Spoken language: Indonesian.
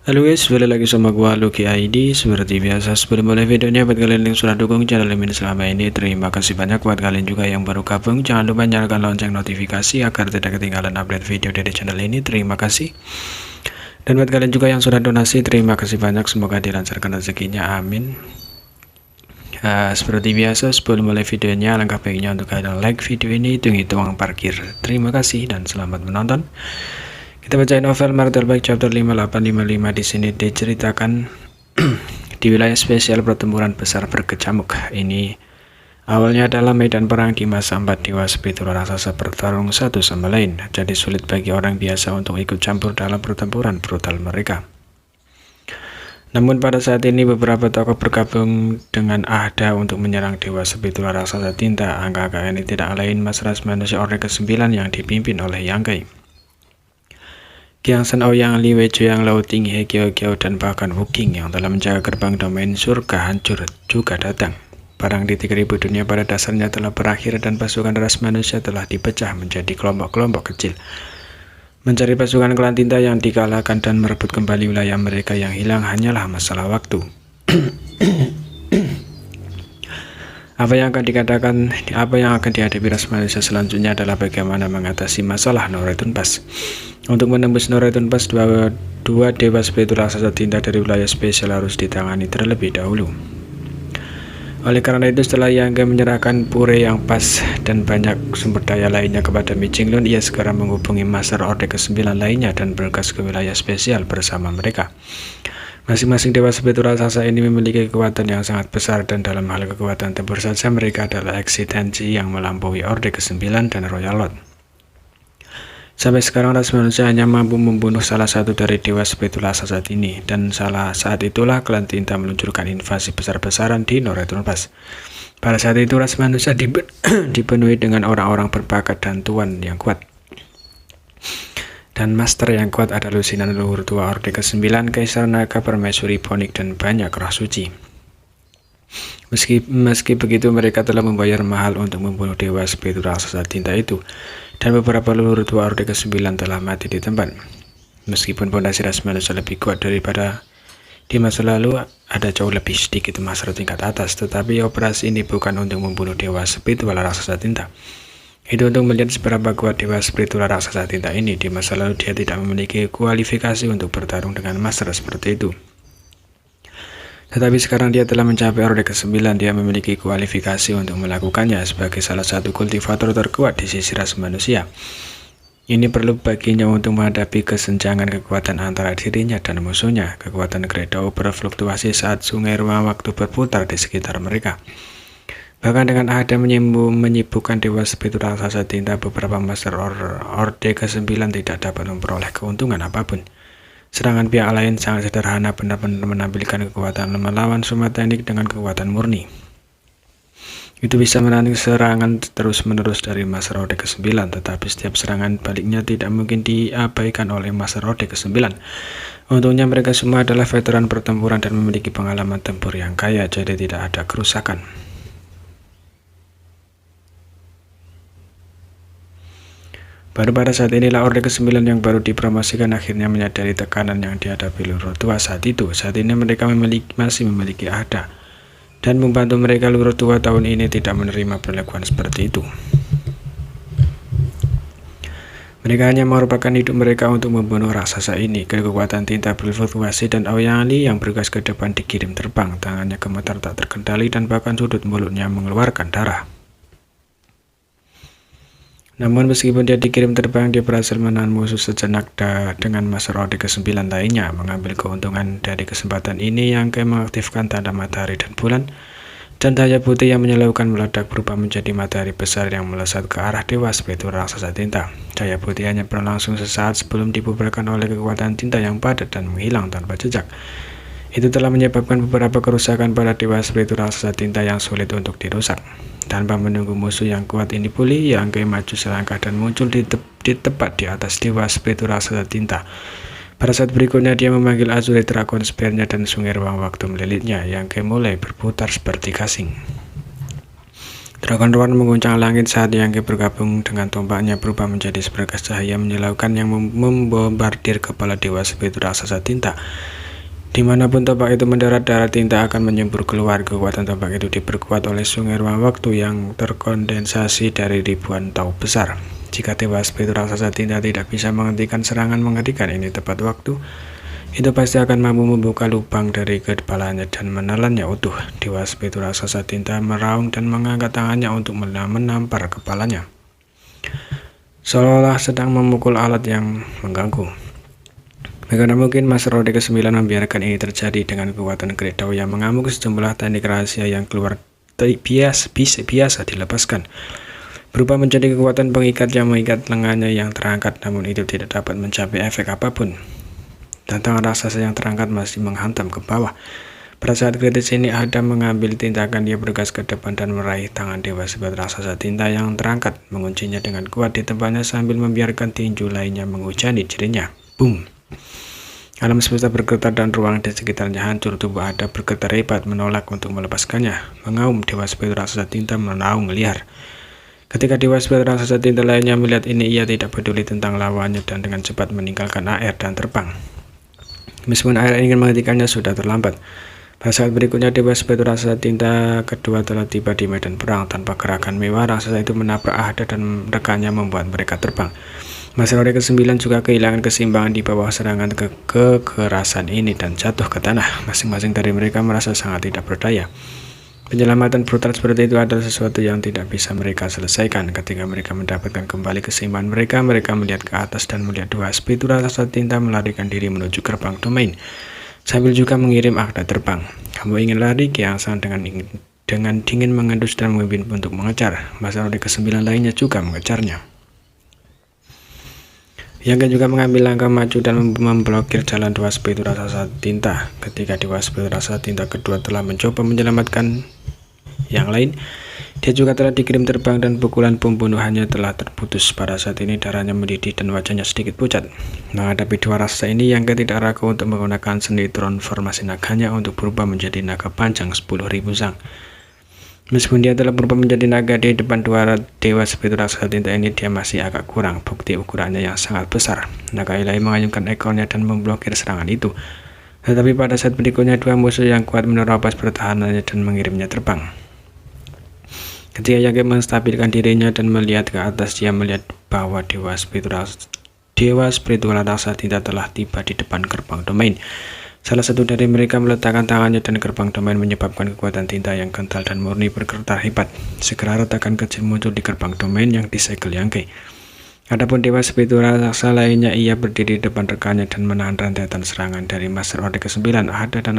Halo guys, balik lagi sama gua Lucky ID. Seperti biasa, sebelum mulai videonya, buat kalian yang sudah dukung channel ini selama ini, terima kasih banyak. Buat kalian juga yang baru gabung, jangan lupa nyalakan lonceng notifikasi agar tidak ketinggalan update video dari channel ini. Terima kasih. Dan buat kalian juga yang sudah donasi, terima kasih banyak. Semoga dilancarkan rezekinya, amin. Seperti biasa, sebelum mulai videonya, alangkah baiknya untuk kalian like video ini, hitung-hitung uang parkir. Terima kasih dan selamat menonton. Kita bacain novel Martel Baik chapter 5855. Di sini diceritakan di wilayah spesial pertempuran besar berkecamuk. Ini awalnya adalah medan perang di masa 4 dewa spiritual raksasa bertarung satu sama lain. Jadi sulit bagi orang biasa untuk ikut campur dalam pertempuran brutal mereka. Namun pada saat ini beberapa tokoh bergabung dengan Ahda untuk menyerang dewa spiritual raksasa tinta. Angka ini tidak lain Mas Ras manusia Orde ke-9 yang dipimpin oleh Yang Kai, Kiang San Ouyang, Li Weiju yang Lao Ting, He Kiao Kiao, dan bahkan Wu Qing yang telah menjaga gerbang domain surga hancur juga datang. Perang di 3000 dunia pada dasarnya telah berakhir dan pasukan ras manusia telah dipecah menjadi kelompok-kelompok kecil, mencari pasukan klan tinta yang dikalahkan dan merebut kembali wilayah mereka. Yang hilang hanyalah masalah waktu. Apa yang akan dihadapi ras manusia selanjutnya adalah bagaimana mengatasi masalah Noretun Pass. Untuk menembus Noretun Pass, dua dewa spiritual raksasa tinta dari wilayah spesial harus ditangani terlebih dahulu. Oleh karena itu, setelah Yang Kai menyerahkan pure yang pas dan banyak sumber daya lainnya kepada Mi Jinglun, ia segera menghubungi Master Orde ke-9 lainnya dan bergegas ke wilayah spesial bersama mereka. Masing-masing dewa spiritual raksasa ini memiliki kekuatan yang sangat besar, dan dalam hal kekuatan tempur saja mereka adalah eksistensi yang melampaui Orde ke-9 dan Royal Lord. Sampai sekarang ras manusia hanya mampu membunuh salah satu dari dewa spiritual raksasa ini, dan saat itulah klan tinta meluncurkan invasi besar-besaran di Noretun Pass. Pada saat itu ras manusia dipenuhi dengan orang-orang berbakat dan tuan yang kuat. Dan master yang kuat adalah lusinan leluhur tua Orde ke-9, Kaisar Naga, Permaisuri Ponik, dan banyak roh suci. Meski begitu, mereka telah membayar mahal untuk membunuh dewa spiritual raksasa tinta itu, dan beberapa leluhur tua Orde ke-9 telah mati di tempat. Meskipun fondasi ras manusia lebih kuat daripada di masa lalu, ada jauh lebih sedikit master tingkat atas, tetapi operasi ini bukan untuk membunuh dewa spiritual raksasa tinta. Itu untuk melihat seberapa kuat dewa spiritual raksasa tinta ini. Di masa lalu dia tidak memiliki kualifikasi untuk bertarung dengan master seperti itu. Tetapi sekarang dia telah mencapai Orde ke-9, dia memiliki kualifikasi untuk melakukannya sebagai salah satu kultivator terkuat di sisi ras manusia. Ini perlu baginya untuk menghadapi kesenjangan kekuatan antara dirinya dan musuhnya. Kekuatan Gredao berfluktuasi saat sungai ruang waktu berputar di sekitar mereka. Bahkan dengan Ahda menyibukkan dewa spiritual raksasa tinta, beberapa master Orde ke-9 tidak dapat memperoleh keuntungan apapun. Serangan pihak lain sangat sederhana, benar-benar menampilkan kekuatan melawan semua teknik dengan kekuatan murni. Itu bisa menarik serangan terus-menerus dari master Orde ke-9, tetapi setiap serangan baliknya tidak mungkin diabaikan oleh master Orde ke-9. Untungnya mereka semua adalah veteran pertempuran dan memiliki pengalaman tempur yang kaya, jadi tidak ada kerusakan. Baru pada saat inilah Orde ke-9 yang baru dipromosikan akhirnya menyadari tekanan yang dihadapi leluhur tua saat itu. Saat ini mereka masih memiliki Ahda, dan membantu mereka. Leluhur tua tahun ini tidak menerima perlakuan seperti itu. Mereka hanya merupakan hidup mereka untuk membunuh raksasa ini. Kekuatan tinta berfluktuasi, dan Ouyang Li yang bergas ke depan dikirim terbang. Tangannya gemetar tak terkendali dan bahkan sudut mulutnya mengeluarkan darah. Namun meskipun dia dikirim terbang, dia berhasil menahan musuh sejenak dengan Master Orde ke-9 lainnya. Mengambil keuntungan dari kesempatan ini, Yang Kai mengaktifkan tanda matahari dan bulan, dan cahaya putih yang menyilaukan meledak berubah menjadi matahari besar yang melesat ke arah dewa spiritual raksasa tinta. Cahaya putih hanya berlangsung sesaat sebelum dibubarkan oleh kekuatan tinta yang padat dan menghilang tanpa jejak. Itu telah menyebabkan beberapa kerusakan pada dewa spiritual raksasa tinta yang sulit untuk dirusak. Tanpa menunggu musuh yang kuat ini pulih, Yang Kai maju selangkah dan muncul di tepat di atas dewa spiritual raksasa tinta. Pada saat berikutnya dia memanggil Azure Dragon Spear-nya dan sungai ruang waktu melilitnya. Yang Kai mulai berputar seperti gasing. Dragon Roar mengguncang langit saat Yangke bergabung dengan tombaknya berubah menjadi seberkas cahaya menyilaukan yang membombardir kepala Dewa Spiritu Raksasa Tinta. Dimanapun tombak itu mendarat, darah tinta akan menyembur keluar. Kekuatan tombak itu diperkuat oleh sungai ruang waktu yang terkondensasi dari ribuan tahu besar. Jika Dewa Spiritu Raksasa Tinta tidak bisa menghentikan serangan mengerikan ini tepat waktu, itu pasti akan mampu membuka lubang dari kepalanya dan menelannya utuh. Dewa Spiritu Raksasa Tinta meraung dan mengangkat tangannya untuk menampar kepalanya, seolah sedang memukul alat yang mengganggu. Bagaimana mungkin Master Rode ke-9 membiarkan ini terjadi dengan kekuatan Great Dao yang mengamuk sejumlah teknik rahasia yang keluar biasa dilepaskan, berubah menjadi kekuatan pengikat yang mengikat lengannya yang terangkat, namun itu tidak dapat mencapai efek apapun. Dan tangan raksasa yang terangkat masih menghantam ke bawah. Pada saat kritis ini, Adam mengambil tindakan. Dia bergas ke depan dan meraih tangan Dewa Spiritu Raksasa Tinta yang terangkat, menguncinya dengan kuat di tempatnya sambil membiarkan tinju lainnya menghujani dirinya. Boom! Alam semesta bergetar dan ruang di sekitarnya hancur. Tubuh Adam bergetar hebat menolak untuk melepaskannya. Mengaum, Dewa Spiritu Raksasa Tinta menaung liar. Ketika Dewa Spiritu Raksasa Tinta lainnya melihat ini, ia tidak peduli tentang lawannya dan dengan cepat meninggalkan air dan terbang. Meskipun air ingin menghentikannya, sudah terlambat. Pada saat berikutnya, Dewa Spiritu Raksasa Tinta kedua telah tiba di medan perang. Tanpa gerakan mewah, raksasa itu menabrak Ada dan rekannya membuat mereka terbang. Master Rode ke-9 juga kehilangan keseimbangan di bawah serangan kekerasan ini dan jatuh ke tanah. Masing-masing dari mereka merasa sangat tidak berdaya. Penyelamatan brutal seperti itu adalah sesuatu yang tidak bisa mereka selesaikan. Ketika mereka mendapatkan kembali keseimbangan mereka melihat ke atas dan melihat Dewa Spiritu Raksasa Tinta melarikan diri menuju gerbang domain, sambil juga mengirim Agda terbang. Kamu ingin lari? Kiang Sang dengan dingin mengendus dan memimpin untuk mengejar. Master Rode ke-9 lainnya juga mengejarnya. Yang juga mengambil langkah maju dan memblokir jalan Dewa Spiritu Raksasa Tinta. Ketika Dewa Spiritu Raksasa Tinta kedua telah mencoba menyelamatkan yang lain, dia juga telah dikirim terbang dan pukulan pembunuhannya telah terputus. Pada saat ini darahnya mendidih dan wajahnya sedikit pucat. Menghadapi dua raksasa ini, yang tidak ragu untuk menggunakan seni transformasi naganya untuk berubah menjadi naga panjang 10.000 sang. Meskipun dia telah berubah menjadi naga di depan dua Dewa Spiritu Raksasa Tinta ini, dia masih agak kurang. Bukti ukurannya yang sangat besar. Naga ilahi mengayunkan ekornya dan memblokir serangan itu. Tetapi pada saat berikutnya, dua musuh yang kuat menerobos pertahanannya dan mengirimnya terbang. Ketika Yangke menstabilkan dirinya dan melihat ke atas, dia melihat bahwa Dewa Spiritu Raksasa Tinta telah tiba di depan gerbang domain. Salah satu dari mereka meletakkan tangannya dan gerbang domain menyebabkan kekuatan tinta yang kental dan murni bergetar hebat. Segera retakan kecil muncul di gerbang domain yang disegel Yangke. Adapun Dewa Spiritu Raksasa lainnya, ia berdiri di depan rekannya dan menahan rentetan serangan dari Master Rode ke-9, Ada dan